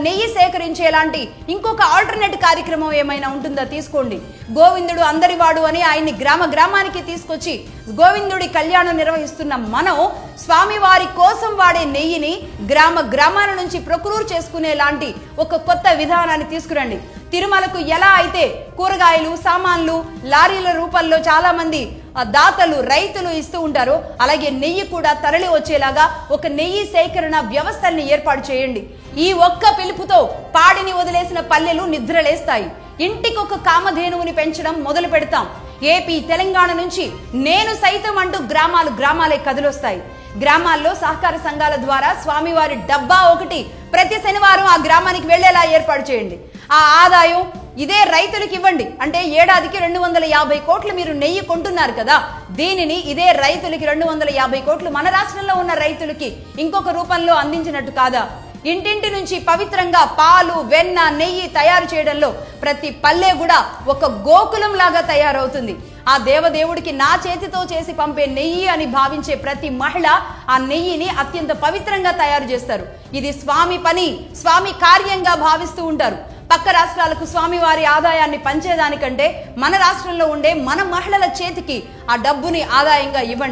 నెయ్యి సేకరించేలాంటి ఇంకొక ఆల్టర్నేట్ కార్యక్రమం ఏమైనా ఉంటుందా తీసుకోండి. గోవిందుడు అందరివాడు అని ఆయన్ని గ్రామానికి తీసుకొచ్చి గోవిందుడి కళ్యాణం నిర్వహిస్తున్న మనం స్వామివారి కోసం వాడే నెయ్యిని గ్రామాల నుంచి ప్రొక్యూర్ చేసుకునే లాంటి ఒక కొత్త విధానాన్ని తీసుకురండి. తిరుమలకు ఎలా అయితే కూరగాయలు సామాన్లు లారీల రూపంలో చాలా మంది దాతలు రైతులు ఇస్తూ ఉంటారో అలాగే నెయ్యి కూడా తరలి వచ్చేలాగా ఒక నెయ్యి సేకరణ వ్యవస్థల్ని ఏర్పాటు చేయండి. ఈ ఒక్క పిలుపుతో పాడిని వదిలేసిన పల్లెలు నిద్రలేస్తాయి. ఇంటికొక కామధేనువుని పెంచడం మొదలు పెడతాం. ఏపీ తెలంగాణ నుంచి నేను సైతం అంటూ గ్రామాలే కదిలొస్తాయి. గ్రామాల్లో సహకార సంఘాల ద్వారా స్వామివారి డబ్బా ఒకటి ప్రతి శనివారం ఆ గ్రామానికి వెళ్లేలా ఏర్పాటు చేయండి. ఆ ఆదాయం ఇదే రైతులకు ఇవ్వండి. అంటే ఏడాదికి 250 కోట్లు మీరు నెయ్యి కొంటున్నారు కదా, దీనిని ఇదే రైతులకి 250 కోట్లు మన రాష్ట్రంలో ఉన్న రైతులకి ఇంకొక రూపంలో అందించినట్టు కాదా? ఇంటింటి నుంచి పవిత్రంగా పాలు వెన్న నెయ్యి తయారు చేయడంలో ప్రతి పల్లె కూడా ఒక గోకులం లాగా తయారవుతుంది. ఆ దేవదేవుడికి నా చేతితో చేసి పంపే నెయ్యి అని భావించే ప్రతి మహిళ ఆ నెయ్యిని అత్యంత పవిత్రంగా తయారు చేస్తారు. ఇది స్వామి పని, స్వామి కార్యంగా భావిస్తూ ఉంటారు. పక్క రాష్ట్రాలకు స్వామివారి ఆదాయాన్ని పంచేదానికంటే మన రాష్ట్రంలో ఉండే మన మహిళల చేతికి ఆ డబ్బుని ఆదాయంగా ఇవ్వండి.